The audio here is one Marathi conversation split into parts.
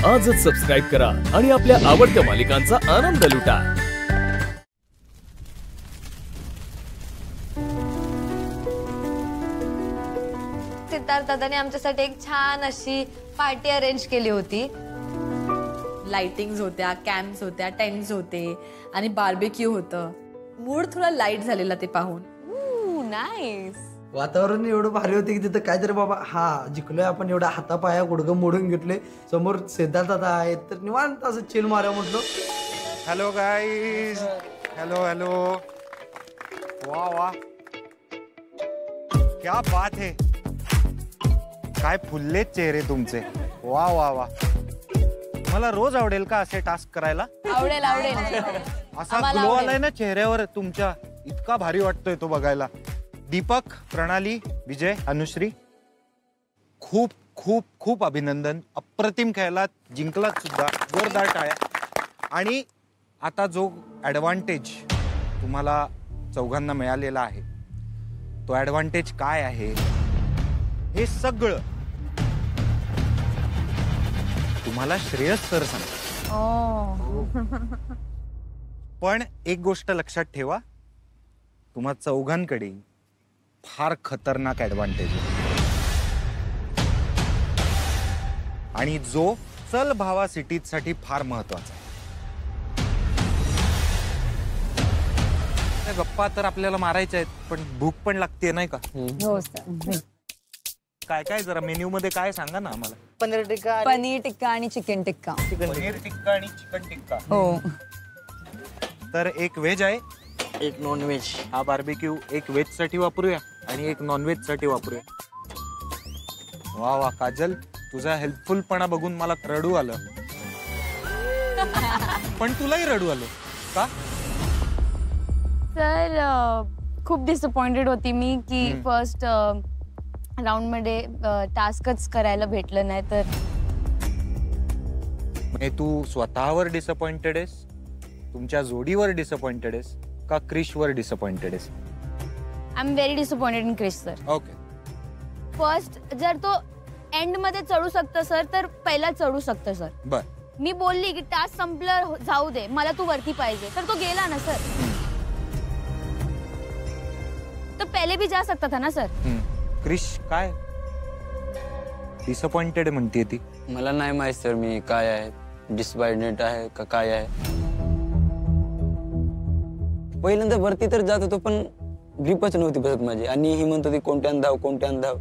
आजच सबस्क्राईब करा आणि आपल्या आवडत्या मालिकांचा आनंद लुटा। सिद्धार्थ दादाने आमच्यासाठी एक छान अशी पार्टी अरेंज केली होती। लाइटिंग्स होत्या, कॅम्प्स होत्या, टेंट्स होते आणि बार्बेक्यू होतं। मूड थोडा लाईट झालेला ते पाहून। नाईस। वातावरण एवढं भारी होते की तिथं काहीतरी बाबा हा जिंकलोय आपण, एवढा हातापाया गुडघं मोडून घेतले, समोर सिद्धार्थ दादा आहेत तर निवांत असं चिल मारा म्हटलो। हेलो गाइस, हेलो हेलो, वाह वाह क्या बात है, काय फुलले चेहरे तुमचे, वाह वाह वाह। मला रोज आवडेल का असे टास्क करायला? आवडेल आवडेल। असा ग्लो आलाय ना चेहऱ्यावर तुमच्या, इतका भारी वाटतोय तो बघायला। दीपक, प्रणाली, विजय, अनुश्री, खूप खूप खूप अभिनंदन, अप्रतिम खेळलात, जिंकलात सुद्धा, जोरदार टाळ्या। आणि आता जो ॲडव्हान्टेज तुम्हाला चौघांना मिळालेला आहे तो ॲडव्हान्टेज काय आहे हे सगळं तुम्हाला श्रेयस सर सांगतात। पण एक गोष्ट लक्षात ठेवा, तुम्हा चौघांकडे फार खतरनाक ॲडव्हान्टेज आहे आणि जो चल भावा सिटीज साठी फार महत्वाचा आहे। गप्पा तर आपल्याला मारायच्या आहेत पण भूक पण लागते नाही का? हो सर। काय काय जरा मेन्यू मध्ये काय सांगा ना आम्हाला? पनीर टिक्का आणि चिकन टिक्का। पनीर टिक्का आणि चिकन टिक्का। हो। तर एक व्हेज आहे, एक नॉन व्हेज। हा बार्बेक्यू एक व्हेज साठी वापरूया आणि एक नॉन व्हेज साठी वापरूया। वा वा काजल, तुझा हेल्पफुलपणा बघून मला रडू आलं। पण तुलाही रडू आलं का? सर खूप डिसअपॉइंटेड होती मी की फर्स्ट राउंड मध्ये टास्कच करायला भेटलं नाही। तर म्हणजे तू स्वतःवर डिसअपॉइंटेड आहेस, तुमच्या जोडीवर डिसअपॉइंटेड आहेस का क्रिशवर डिसअपॉइंटेड आहेस? I am very disappointed in Krrish sir. Okay. First जर तो एंड मध्ये चढू शकतो सर तर पहिला चढू शकतो सर। बर। मी बोलली की टास्क संपलं जाऊ दे, मला तू वरती पाहिजे, तर तो गेला ना सर। तो पहले भी जा सकता था ना सर। क्रिश काय डिसअपॉइंटेड म्हणते ती? मला नाही माहित सर मी काय आहे, डिसअपॉइंटेड आहे का काय आहे। पहिल्यांदा वरती तर जात होतो पण ग्रिपच नव्हती बसत माझी आणि ही म्हणत होती कोणत्यान धाव कोणत्यान धाव।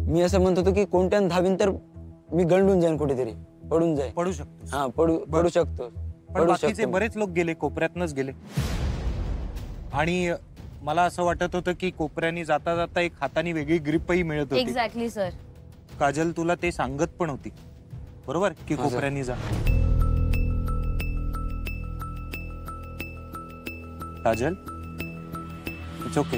मी असं म्हणत होतो की कोणत्यान धावीन तर मी गंडून जाईन, कुठेतरी पडून जाईन। पडू शकतो? हा पडू शकतो। पण बाकीचे बरेच लोक गेले, कोपऱ्यातनच गेले आणि मला असं वाटत होतं की कोपऱ्यानी जाता जाता एक हाताने वेगळी ग्रिपही मिळत होती। Exactly sir. काजल तुला ते सांगत पण होती बरोबर की कोपऱ्यानी जा। Kajal it's okay.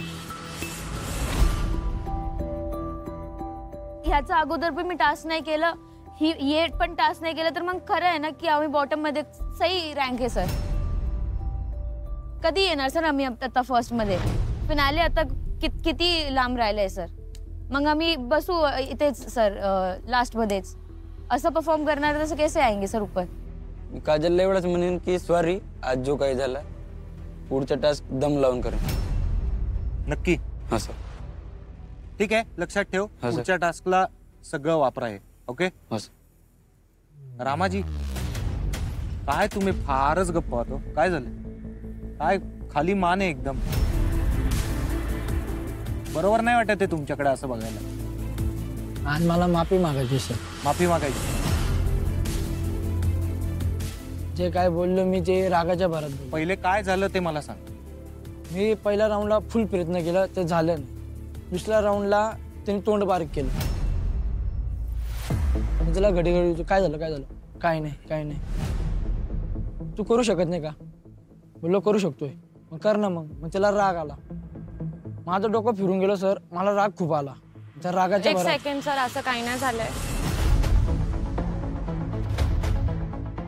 ह्याचा अगोदर पण मी टास्क नाही केलं, हे पण टास्क नाही केलं, तर मग खरं आहे ना की आम्ही बॉटम मध्ये सही रँक आहे सर। कधी येणार सर आम्ही आता फर्स्ट मध्ये? फिनाले आता किती लांब राहिलंय सर, मग आम्ही बसू इथेच सर लास्ट मध्येच। असं परफॉर्म करणार तसं कैसे आएंगे सर ऊपर? मी काजलला एवढंच म्हणेन की सॉरी आज जो काही झाला, पुढचा टास्क दम लावून करेन। नक्की? हा सर। ठीक आहे, लक्षात ठेव पुढच्या टास्कला सगळं वापरा आहे। ओके? हा सर। रामाजी काय तुम्ही फारच गप्प होतो, काय झालं? काय खाली मान आहे एकदम, बरोबर नाही वाटत आहे तुमच्याकडे असं बघायला। आज मला माफी मागायची सर। माफी मागायची? जे काय बोललो मी ते रागाच्या भरात बोललो। पहिले काय झालं ते मला सांग। मी पहिल्या राऊंडला फुल प्रयत्न केला, ते झालं नाही। दुसऱ्या राऊंडला त्यांनी तोंड बारीक केलं, त्याला घडी घडी काय झालं काय झालं, काय नाही तू करू शकत नाही का? बोललो करू शकतोय, मग कर ना। मग त्याला राग आला, माझं डोकं फिरून गेलं सर, मला राग खूप आला त्या रागाच्या भरात। एक सेकंड सर, असं काही नाही झालंय।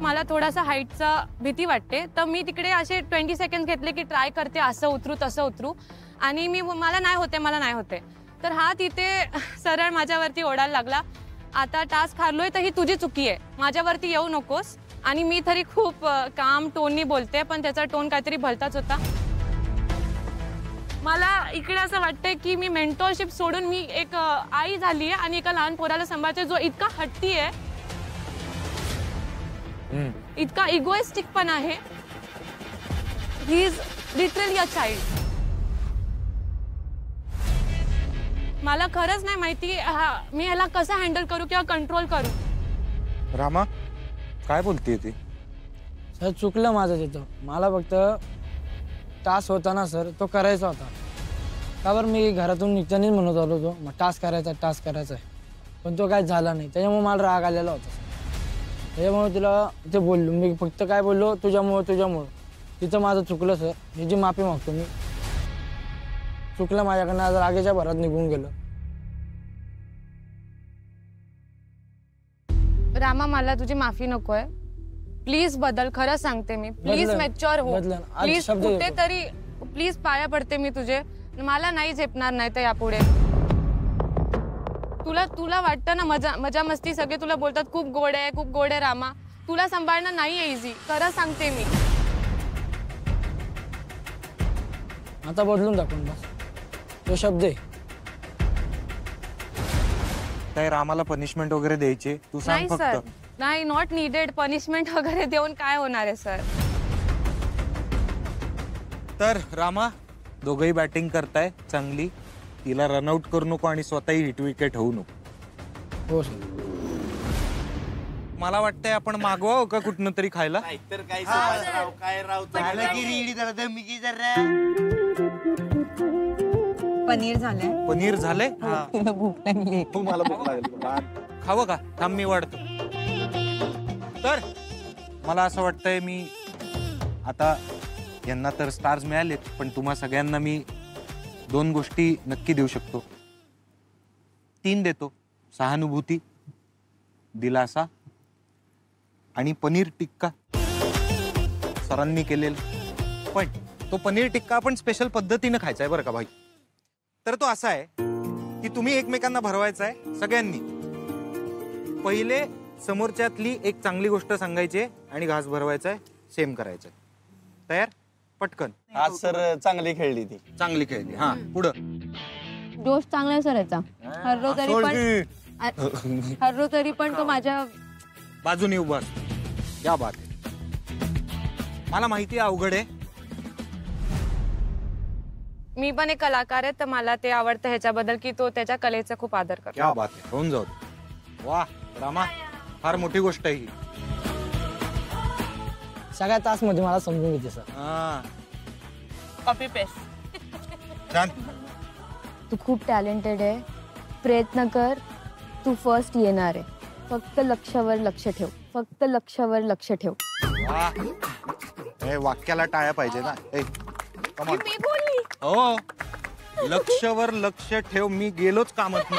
मला थोडासा हाईटचा भीती वाटते, तर मी तिकडे असे 20 सेकंड घेतले की ट्राय करते असं उतरू तसं उतरू, आणि मला नाही होते तर हा तिथे सरळ माझ्यावरती ओढायला लागला। आता टास्क हारलोय तर ही तुझी चुकी आहे, माझ्यावरती येऊ नकोस. आणि मी तरी खूप काम टोननी बोलते, पण त्याचा टोन काहीतरी भलताच होता. मला इकडे असं वाटतंय की मी मेंटॉरशिप सोडून मी एक आई झाली आहे आणि एका लहान पोराला सांभाळते जो इतका हट्टी आहे, इतका इगोइस्टिक पण आहे. He is literally a child. मला खरंच नाही माहिती मी ह्याला कसं हँडल करू किंवा कंट्रोल करू. रामा काय बोलतेय ती? सर चुकलं माझं तिथं. मला फक्त टास्क होता ना सर, तो करायचा होता. का बरं मी घरातून निघतानीच म्हणत आलो होतो मग टास्क करायचा आहे, पण तो काय झाला नाही. त्याच्यामुळे मला राग आलेला होता. त्याच्यामुळे तिला ते बोललो मी, फक्त काय बोललो, तुझ्यामुळं. तिथं माझं चुकलं सर, ह्याची माफी मागतो मी. चुकलं माझ्याकडनं, आज रागेच्या भरात निघून गेलं. रामा मला तुझी माफी नकोय, प्लीज बदल. खरं सांगते मी, प्लीज मॅच्युअर हो, प्लीज. कुठेतरी प्लीज पाया पडते मी तुझे. मला नाही झेपणार नाही तर यापुढे. तुला वाटतं ना मजा मस्ती सगळे तुला बोलतात खूप गोड आहे रामा. तुला सांभाळणं नाही आहे इझी, खरं सांगते मी. आता बदलून दाखवून बस, तो शब्द आहे. काय रामाला पनिशमेंट वगैरे द्यायची? तू सांग नाही सर, फक्त. नाही, नॉट नीडेड. पनिशमेंट वगैरे देऊन काय होणार आहे सर? तर रामा दोघंही बॅटिंग करताय चांगली, तिला रनआउट करू नको आणि स्वतःही हिट विकेट होऊ नको. हो सर. मला वाटतंय आपण मागवावं का कुठनं तरी खायला? पनीर झालंय. पनीर झालंय? भूक लागली. खावं का? थांब मी वाढतो. तर मला असं वाटतंय मी आता यांना तर स्टार्स मिळालेत, पण तुम्हा सगळ्यांना मी 2 गोष्टी नक्की देऊ शकतो. 3 देतो. सहानुभूती, दिलासा आणि पनीर टिक्का सरांनी केलेला. पण तो पनीर टिक्का आपण स्पेशल पद्धतीनं खायचा आहे बरं का भाई. तर तो असा आहे की तुम्ही एकमेकांना भरवायचा आहे सगळ्यांनी. पहिले समोरच्यातली एक चांगली गोष्ट सांगायची आणि घास भरवायचा आहे, सेम करायचं. तयार? पटकन. आज सर चांगली खेळली ती. चांगली खेळली. हा पुढं. जोश चांगला सर याचा. हरलो तरी पण तो माझ्या बाजूने उभा असतो. क्या बात आहे. मला माहिती आहे अवघड आहे. मी पण एक कलाकार आहे तर मला ते आवडतं ह्याच्याबद्दल की तो त्याच्या कलेचा खूप आदर करतो. क्या बात आहे. होऊन जाऊ. वा रामा, फार मोठी गोष्ट आहे ही. सगळ्या तासमध्ये मला समजून घेते सर. Copy paste. छान. तू खूप टॅलेंटेड आहे, प्रयत्न कर, तू फर्स्ट येणार आहे. फक्त लक्षावर लक्ष ठेव, फक्त लक्षावर लक्ष ठेव. वा, हे वाक्याला टाळ्या पाहिजे ना. मी बोलली. हो, लक्षावर लक्ष ठेव. मी गेलोच कामात.